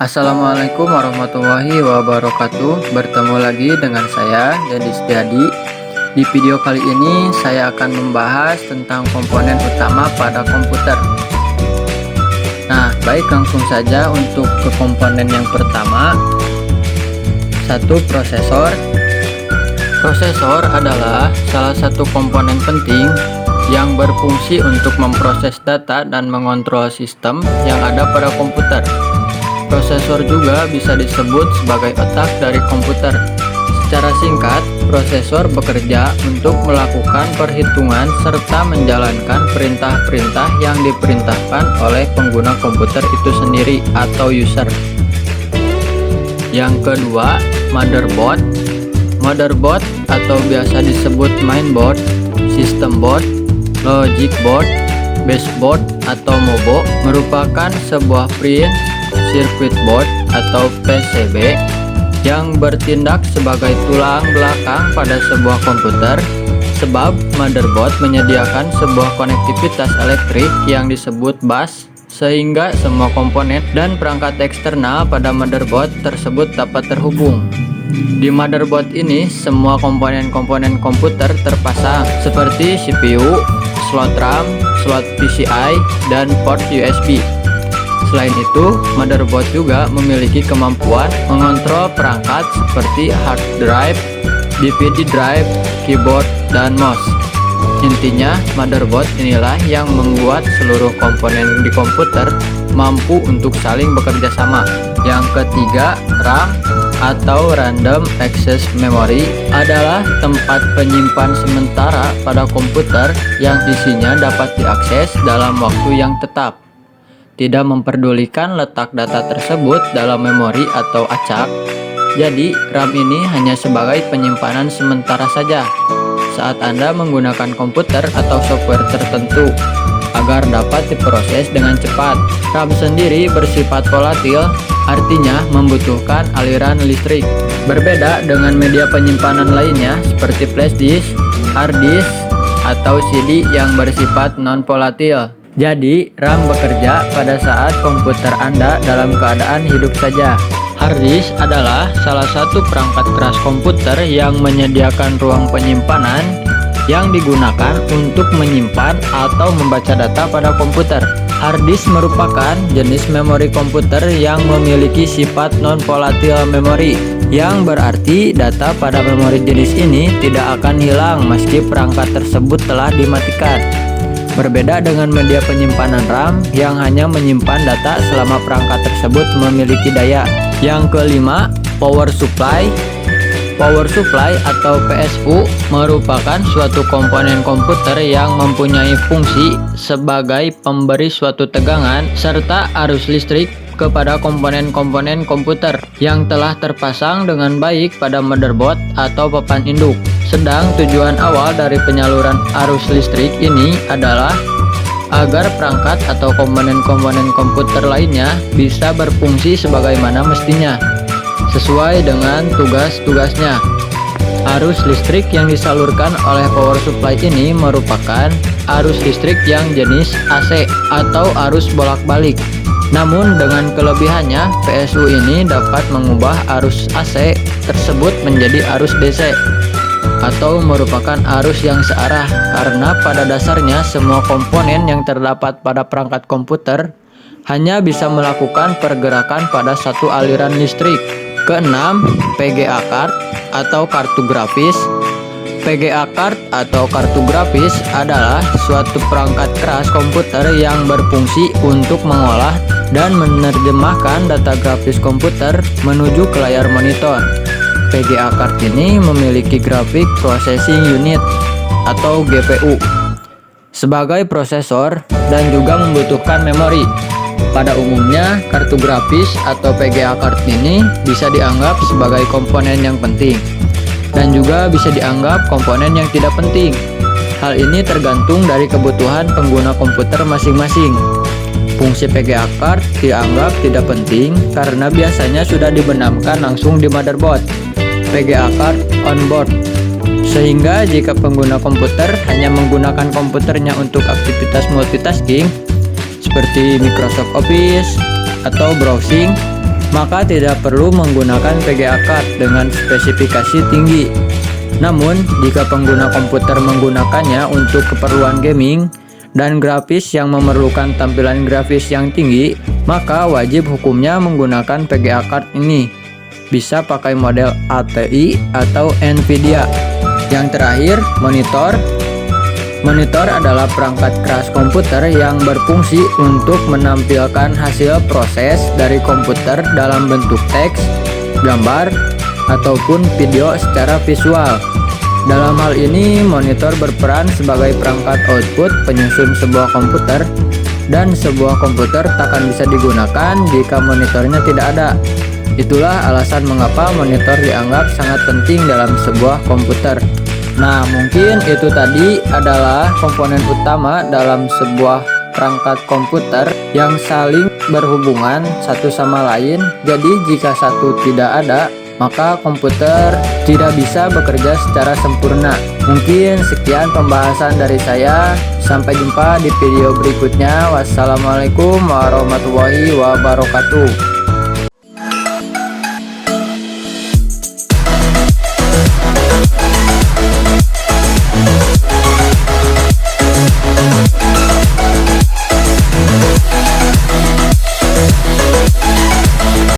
Assalamualaikum warahmatullahi wabarakatuh. Bertemu lagi dengan saya, Dedi Setiadi. Di video kali ini saya akan membahas tentang komponen utama pada komputer. Nah, baik, langsung saja untuk ke komponen yang pertama. Satu, prosesor. Prosesor adalah salah satu komponen penting yang berfungsi untuk memproses data dan mengontrol sistem yang ada pada komputer. Prosesor juga bisa disebut sebagai otak dari komputer. Secara singkat, prosesor bekerja untuk melakukan perhitungan serta menjalankan perintah-perintah yang diperintahkan oleh pengguna komputer itu sendiri atau user. Yang kedua, motherboard. Motherboard atau biasa disebut mainboard, system board, logic board, baseboard atau MOBO merupakan sebuah print circuit board atau PCB yang bertindak sebagai tulang belakang pada sebuah komputer, sebab motherboard menyediakan sebuah konektivitas elektrik yang disebut bus, sehingga semua komponen dan perangkat eksternal pada motherboard tersebut dapat terhubung. Di motherboard ini, semua komponen-komponen komputer terpasang seperti CPU, slot RAM, slot PCI, dan port USB. Selain itu, motherboard juga memiliki kemampuan mengontrol perangkat seperti hard drive, DVD drive, keyboard, dan mouse. Intinya, motherboard inilah yang membuat seluruh komponen di komputer mampu untuk saling bekerja sama. Yang ketiga, RAM atau Random Access Memory adalah tempat penyimpan sementara pada komputer yang isinya dapat diakses dalam waktu yang tetap. Tidak memperdulikan letak data tersebut dalam memori atau acak. Jadi, RAM ini hanya sebagai penyimpanan sementara saja saat Anda menggunakan komputer atau software tertentu agar dapat diproses dengan cepat. RAM sendiri bersifat volatil, artinya membutuhkan aliran listrik. Berbeda dengan media penyimpanan lainnya seperti flash disk, hard disk, atau CD yang bersifat non-volatil. Jadi, RAM bekerja pada saat komputer Anda dalam keadaan hidup saja. Hard disk adalah salah satu perangkat keras komputer yang menyediakan ruang penyimpanan yang digunakan untuk menyimpan atau membaca data pada komputer. Hard disk merupakan jenis memori komputer yang memiliki sifat non-volatile memory, yang berarti data pada memori jenis ini tidak akan hilang meski perangkat tersebut telah dimatikan. Berbeda dengan media penyimpanan RAM yang hanya menyimpan data selama perangkat tersebut memiliki daya. Yang kelima, power supply. Power supply atau PSU merupakan suatu komponen komputer yang mempunyai fungsi sebagai pemberi suatu tegangan serta arus listrik kepada komponen-komponen komputer yang telah terpasang dengan baik pada motherboard atau papan induk. Sedang tujuan awal dari penyaluran arus listrik ini adalah agar perangkat atau komponen-komponen komputer lainnya bisa berfungsi sebagaimana mestinya, sesuai dengan tugas-tugasnya. Arus listrik yang disalurkan oleh power supply ini merupakan arus listrik yang jenis AC atau arus bolak-balik. Namun dengan kelebihannya, PSU ini dapat mengubah arus AC tersebut menjadi arus DC atau merupakan arus yang searah, karena pada dasarnya semua komponen yang terdapat pada perangkat komputer hanya bisa melakukan pergerakan pada satu aliran listrik. Keenam, PGA card atau kartu grafis. PGA card atau kartu grafis adalah suatu perangkat keras komputer yang berfungsi untuk mengolah dan menerjemahkan data grafis komputer menuju ke layar monitor. PGA card ini memiliki Graphic Processing Unit atau GPU sebagai prosesor dan juga membutuhkan memori. Pada umumnya, kartu grafis atau PGA card ini bisa dianggap sebagai komponen yang penting dan juga bisa dianggap komponen yang tidak penting. Hal ini tergantung dari kebutuhan pengguna komputer masing-masing. Fungsi PGA card dianggap tidak penting karena biasanya sudah dibenamkan langsung di motherboard PGA card onboard, sehingga jika pengguna komputer hanya menggunakan komputernya untuk aktivitas multitasking seperti Microsoft Office atau browsing, maka tidak perlu menggunakan VGA card dengan spesifikasi tinggi. Namun, jika pengguna komputer menggunakannya untuk keperluan gaming dan grafis yang memerlukan tampilan grafis yang tinggi, maka wajib hukumnya menggunakan VGA card ini. Bisa pakai model ATI atau Nvidia. Yang terakhir, monitor. Monitor adalah perangkat keras komputer yang berfungsi untuk menampilkan hasil proses dari komputer dalam bentuk teks, gambar, ataupun video secara visual. Dalam hal ini, monitor berperan sebagai perangkat output penyusun sebuah komputer, dan sebuah komputer takkan bisa digunakan jika monitornya tidak ada. Itulah alasan mengapa monitor dianggap sangat penting dalam sebuah komputer. Nah, mungkin itu tadi adalah komponen utama dalam sebuah perangkat komputer yang saling berhubungan satu sama lain. Jadi, jika satu tidak ada, maka komputer tidak bisa bekerja secara sempurna. Mungkin sekian pembahasan dari saya. Sampai jumpa di video berikutnya. Wassalamualaikum warahmatullahi wabarakatuh.